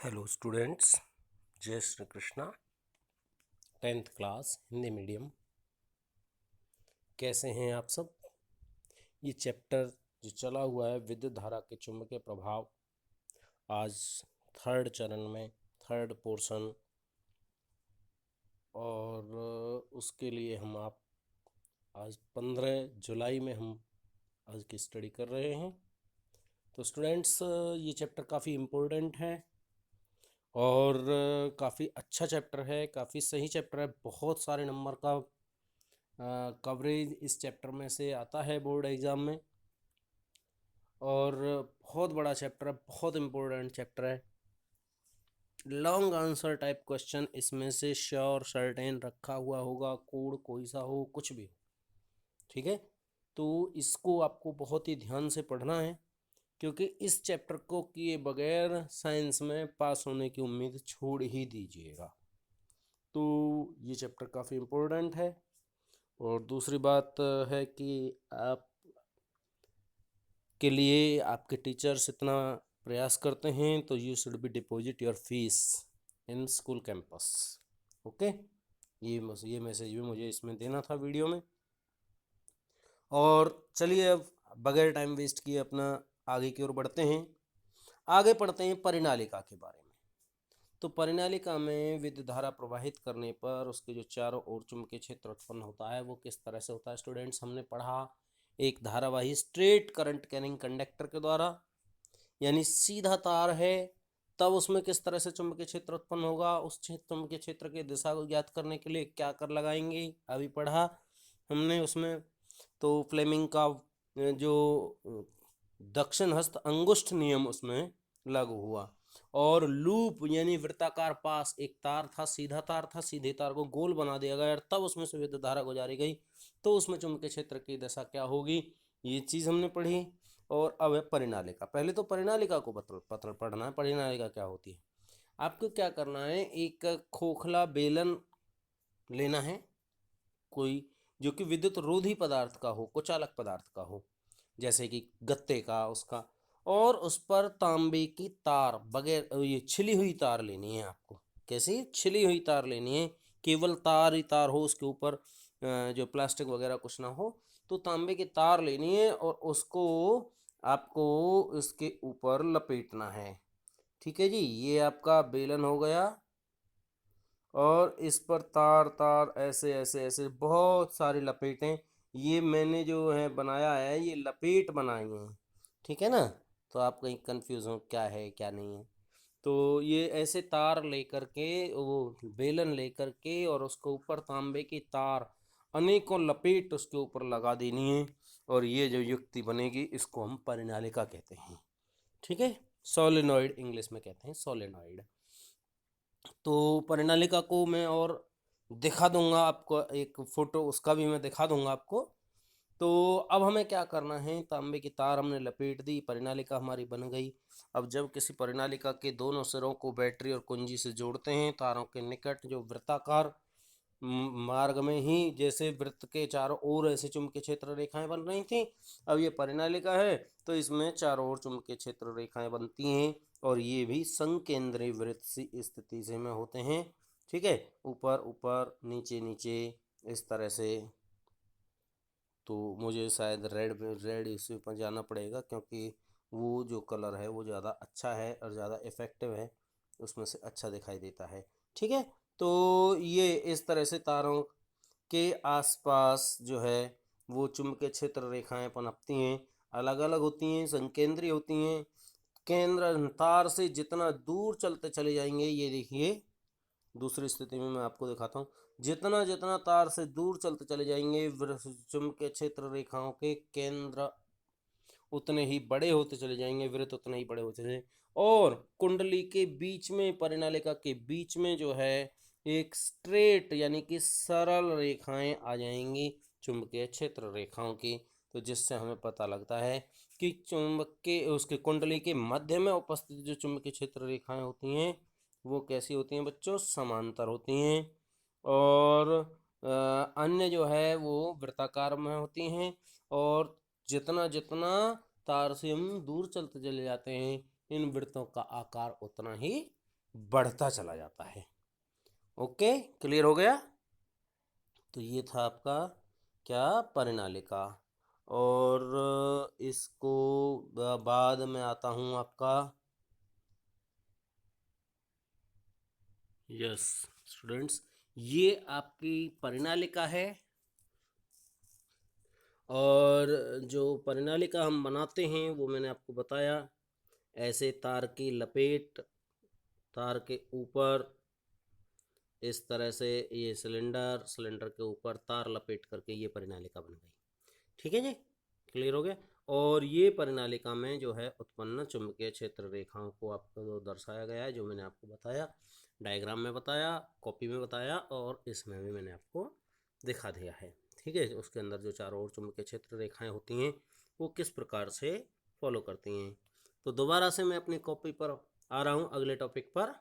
Hello students, जय Shri Krishna. 10th class Hindi medium, कैसे हैं आप सब। ये चैप्टर जो चला हुआ है विद्युत धारा के चुंबकीय प्रभाव, आज थर्ड चरण में थर्ड पोर्शन, और उसके लिए हम आप आज 15 जुलाई में हम आज की स्टडी कर रहे हैं। तो स्टूडेंट्स, ये चैप्टर काफ़ी इम्पोर्टेंट है और काफ़ी अच्छा चैप्टर है, काफ़ी सही चैप्टर है। बहुत सारे नंबर का कवरेज इस चैप्टर में से आता है बोर्ड एग्ज़ाम में, और बहुत बड़ा चैप्टर है, बहुत इम्पोर्टेंट चैप्टर है। लॉन्ग आंसर टाइप क्वेश्चन इसमें से श्योर सर्टेन रखा हुआ होगा, कोड कोई सा हो, कुछ भी हो, ठीक है। तो इसको आपको बहुत ही ध्यान से पढ़ना है, क्योंकि इस चैप्टर को किए बगैर साइंस में पास होने की उम्मीद छोड़ ही दीजिएगा। तो ये चैप्टर काफ़ी इम्पोर्टेंट है। और दूसरी बात है कि आप के लिए आपके टीचर्स इतना प्रयास करते हैं, तो you should be deposit your fees in school campus. Okay, ये मैसेज भी मुझे इसमें देना था वीडियो में। और चलिए अब बगैर टाइम वेस्ट किए अपना आगे की ओर बढ़ते हैं। आगे पढ़ते हैं परिनालिका के बारे में। तो परिनालिका में विद्युत धारा प्रवाहित करने पर उसके जो चारों ओर चुंबकीय क्षेत्र उत्पन्न होता है वो किस तरह से होता है। स्टूडेंट्स, हमने पढ़ा एक धारावाही स्ट्रेट करंट कैरिंग कंडक्टर के द्वारा, यानी सीधा तार है, तब उसमें किस तरह से चुंबकीय क्षेत्र उत्पन्न होगा। उस चुंबकीय क्षेत्र की दिशा को ज्ञात करने के लिए क्या कर लगाएंगे, अभी पढ़ा हमने उसमें। तो फ्लेमिंग का जो दक्षिण हस्त अंगुष्ठ नियम उसमें लागू हुआ, और लूप यानी वृत्ताकार पास, एक तार था, सीधा तार था, सीधे तार को गोल बना दिया गया और तब उसमें से विद्युत धारा गुजारी गई, तो उसमें चुंबकीय क्षेत्र की दशा क्या होगी, ये चीज़ हमने पढ़ी। और अब है परिनालिका। पहले तो परिनालिका को पत्र पढ़ना है। परिनालिका क्या होती है, आपको क्या करना है, एक खोखला बेलन लेना है, कोई जो कि विद्युत रोधी पदार्थ का हो, कुचालक पदार्थ का हो, जैसे कि गत्ते का, उसका, और उस पर तांबे की तार, बगैर ये छिली हुई तार लेनी है आपको। कैसी छिली हुई तार लेनी है, केवल तार ही तार हो, उसके ऊपर जो प्लास्टिक वगैरह कुछ ना हो, तो तांबे की तार लेनी है और उसको आपको इसके ऊपर लपेटना है। ठीक है जी, ये आपका बेलन हो गया, और इस पर तार तार ऐसे ऐसे ऐसे बहुत सारी लपेटें। ये मैंने जो है बनाया है, ये लपेट बनाई हैं, ठीक है ना। तो आप कहीं कंफ्यूज हो क्या है क्या नहीं है। तो ये ऐसे तार लेकर के, वो बेलन लेकर के, और उसके ऊपर तांबे की तार अनेकों लपेट उसके ऊपर लगा देनी है, और ये जो युक्ति बनेगी इसको हम परिनालिका कहते हैं। ठीक है, सोलेनॉइड इंग्लिश में कहते हैं, सोलेनॉइड। तो परिनालिका को मैं और दिखा दूंगा आपको, एक फोटो उसका भी मैं दिखा दूंगा आपको। तो अब हमें क्या करना है, तांबे की तार हमने लपेट दी, परिनालिका हमारी बन गई। अब जब किसी परिनालिका के दोनों सिरों को बैटरी और कुंजी से जोड़ते हैं, तारों के निकट जो वृत्ताकार मार्ग में ही, जैसे वृत्त के चारों ओर ऐसे चुंबकीय क्षेत्र रेखाएं बन रही थी, अब ये परिनालिका है तो इसमें चारों ओर चुंबकीय क्षेत्र रेखाएं बनती हैं, और ये भी संकेंद्रीय वृत्त सी स्थिति से में होते हैं। ठीक है, ऊपर ऊपर नीचे नीचे इस तरह से। तो मुझे शायद रेड इसी पर जाना पड़ेगा, क्योंकि वो जो कलर है वो ज़्यादा अच्छा है और ज़्यादा इफ़ेक्टिव है, उसमें से अच्छा दिखाई देता है। ठीक है, तो ये इस तरह से तारों के आसपास जो है वो चुंबकीय क्षेत्र रेखाएं पनपती हैं, अलग अलग होती हैं, संकेंद्रीय होती हैं। केंद्र तार से जितना दूर चलते चले जाएंगे, ये देखिए दूसरी स्थिति में मैं आपको दिखाता हूँ, जितना जितना तार से दूर चलते चले जाएंगे चुंबकीय क्षेत्र रेखाओं के केंद्र उतने ही बड़े होते चले जाएंगे, वृत्त उतने ही बड़े होते चले, और कुंडली के बीच में, परिनालिका के बीच में जो है एक स्ट्रेट यानी कि सरल रेखाएं आ जाएंगी चुंबकीय क्षेत्र रेखाओं की। तो जिससे हमें पता लगता है कि चुंबक के उसके कुंडली के मध्य में उपस्थित जो चुंबकीय क्षेत्र रेखाएं होती हैं वो कैसी होती हैं बच्चों, समांतर होती हैं, और अन्य जो है वो वृत्ताकार में होती हैं। और जितना जितना तार से हम दूर चलते चले जाते हैं, इन वृत्तों का आकार उतना ही बढ़ता चला जाता है। ओके, क्लियर हो गया। तो ये था आपका क्या, परिनालिका। और इसको बाद में आता हूँ आपका, यस स्टूडेंट्स, ये आपकी परिनालिका है। और जो परिनालिका हम बनाते हैं वो मैंने आपको बताया, ऐसे तार की लपेट, तार के ऊपर इस तरह से ये सिलेंडर, सिलेंडर के ऊपर तार लपेट करके ये परिनालिका बन गई। ठीक है जी, क्लियर हो गया। और ये परिनालिका में जो है उत्पन्न चुंबकीय क्षेत्र रेखाओं को आपको जो दर्शाया गया है, जो मैंने आपको बताया, डायग्राम में बताया, कॉपी में बताया, और इसमें भी मैंने आपको दिखा दिया है। ठीक है, उसके अंदर जो चारों ओर चुंबकीय क्षेत्र रेखाएं होती हैं वो किस प्रकार से फॉलो करती हैं। तो दोबारा से मैं अपनी कॉपी पर आ रहा हूँ अगले टॉपिक पर।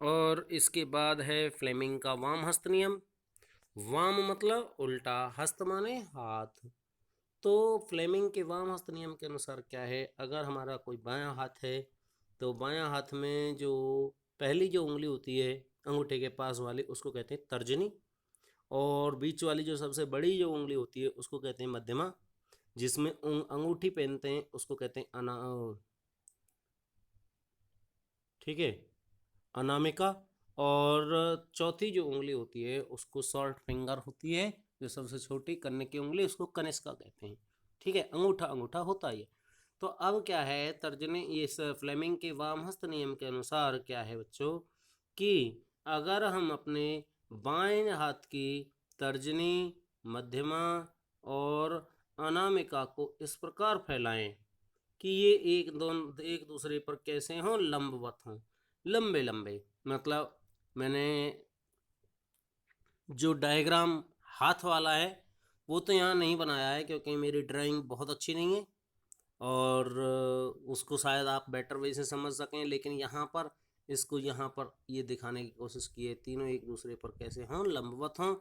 और इसके बाद है फ्लेमिंग का वाम हस्त नियम। वाम मतलब उल्टा, हस्त माने हाथ। तो फ्लेमिंग के वाम हस्त नियम के अनुसार क्या है, अगर हमारा कोई बायां हाथ है तो बायां हाथ में जो पहली जो उंगली होती है अंगूठे के पास वाली, उसको कहते हैं तर्जनी। और बीच वाली जो सबसे बड़ी जो उंगली होती है उसको कहते हैं मध्यमा। जिसमें अंगूठी पहनते हैं उसको कहते हैं ठीक है, अनामिका। और चौथी जो उंगली होती है उसको शॉर्ट फिंगर होती है, जो सबसे छोटी कन्ने की उंगली, उसको कनिष्का कहते हैं। ठीक है, अंगूठा अंगूठा होता है। तो अब क्या है, तर्जनी, इस फ्लेमिंग के वामहस्त नियम के अनुसार क्या है बच्चों, कि अगर हम अपने बाएं हाथ की तर्जनी, मध्यमा और अनामिका को इस प्रकार फैलाएं कि ये एक दूसरे पर कैसे हों, लंबवत हों, लंबे लंबे। मतलब मैंने जो डायग्राम हाथ वाला है वो तो यहाँ नहीं बनाया है क्योंकि मेरी ड्राइंग बहुत अच्छी नहीं है, और उसको शायद आप बेटर वे से समझ सकें, लेकिन यहाँ पर इसको यहाँ पर ये दिखाने की कोशिश की है, तीनों एक दूसरे पर कैसे हों, लंबवत हों।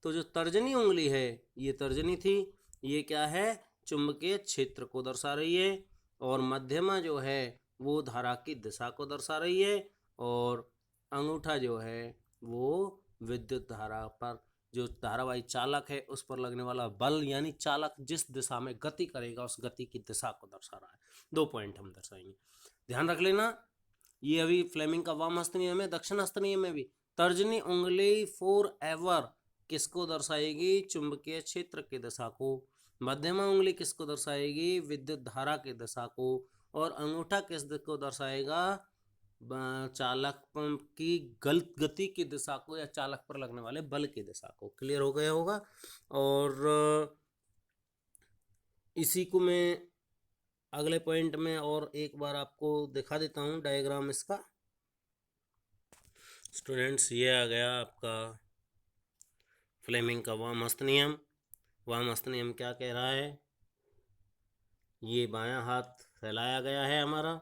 तो जो तर्जनी उंगली है, ये तर्जनी थी, ये क्या है, चुंबकीय क्षेत्र को दर्शा रही है। और मध्यमा जो है वो धारा की दिशा को दर्शा रही है। और अंगूठा जो है वो विद्युत धारा पर, जो धारावाही चालक है उस पर लगने वाला बल, यानी चालक जिस दिशा में गति करेगा उस गति की दिशा को दर्शा रहा है। 2 पॉइंट हम दर्शाएंगे, ध्यान रख लेना। ये अभी फ्लेमिंग का वाम हस्त नियम है। दक्षिण हस्त नियम में भी तर्जनी उंगली फॉर एवर किसको दर्शाएगी, चुंबकीय क्षेत्र की दिशा को। मध्यमा उंगली किसको दर्शाएगी, विद्युत धारा की दिशा को। और अंगूठा किस को दर्शाएगा, चालक की गलत गति की दिशा को, या चालक पर लगने वाले बल की दिशा को। क्लियर हो गया होगा। और इसी को मैं अगले पॉइंट में और एक बार आपको दिखा देता हूँ डायग्राम इसका। स्टूडेंट्स, ये आ गया आपका फ्लेमिंग का वाम हस्त नियम। वाम हस्त नियम क्या कह रहा है, ये बायां हाथ फैलाया गया है हमारा,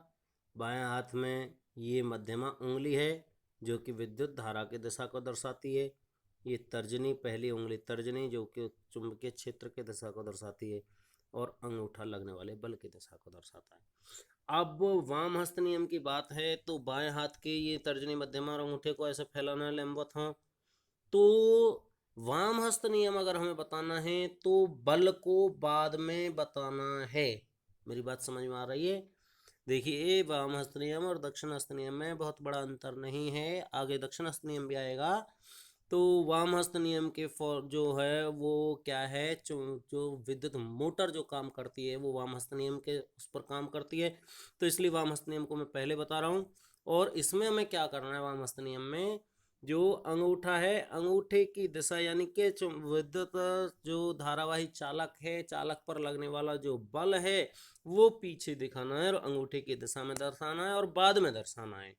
बायां हाथ में ये मध्यमा उंगली है जो कि विद्युत धारा की दिशा को दर्शाती है। ये तर्जनी, पहली उंगली तर्जनी जो कि चुंबकीय क्षेत्र की दिशा को दर्शाती है। और अंगूठा लगने वाले बल की दिशा को दर्शाता है। अब वाम हस्त नियम की बात है तो बाएं हाथ के ये तर्जनी, मध्यमा और अंगूठे को ऐसे फैलाना है लंबवत। हाँ, तो वाम हस्त नियम अगर हमें बताना है तो बल को बाद में बताना है। मेरी बात समझ में आ रही है। देखिए, वाम हस्त नियम और दक्षिण हस्त नियम में बहुत बड़ा अंतर नहीं है, आगे दक्षिण हस्त नियम भी आएगा। तो वाम हस्त नियम के फॉर जो है वो क्या है, जो विद्युत मोटर जो काम करती है वो वाम हस्त नियम के उस पर काम करती है। तो इसलिए वाम हस्त नियम को मैं पहले बता रहा हूँ। और इसमें हमें क्या करना है, वाम हस्त नियम में जो अंगूठा है, अंगूठे की दिशा यानी कि विद्युत जो धारावाही चालक है, चालक पर लगने वाला जो बल है वो पीछे दिखाना है और अंगूठे की दिशा में दर्शाना है और बाद में दर्शाना है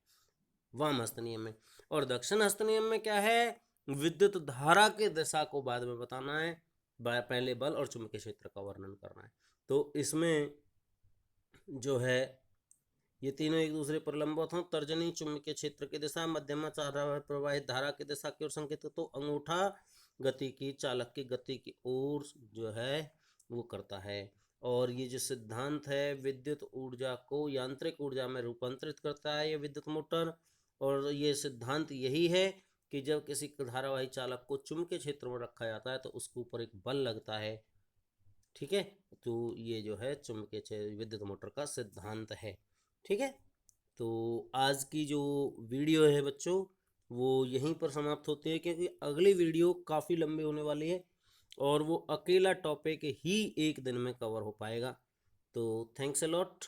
वाम हस्त नियम में। और दक्षिण हस्त नियम में क्या है, विद्युत धारा की दिशा को बाद में बताना है, पहले बल और चुंबकीय क्षेत्र का वर्णन करना है। तो इसमें जो है ये तीनों एक दूसरे पर लंबवत हों, तर्जनी चुंबकीय क्षेत्र की दिशा, मध्यमा प्रवाहित धारा की दिशा की ओर संकेत, तो अंगूठा गति की, चालक की गति की ओर जो है वो करता है। और ये जो सिद्धांत है विद्युत ऊर्जा को यांत्रिक ऊर्जा में रूपांतरित करता है ये विद्युत मोटर। और ये सिद्धांत यही है कि जब किसी धारावाही चालक को चुंबकीय क्षेत्र में रखा जाता है तो उसके ऊपर एक बल लगता है। ठीक है, तो ये जो है चुंबकीय विद्युत मोटर का सिद्धांत है। ठीक है, तो आज की जो वीडियो है बच्चों वो यहीं पर समाप्त होती है, क्योंकि अगली वीडियो काफ़ी लंबी होने वाली है और वो अकेला टॉपिक ही एक दिन में कवर हो पाएगा। तो थैंक्स अ लॉट।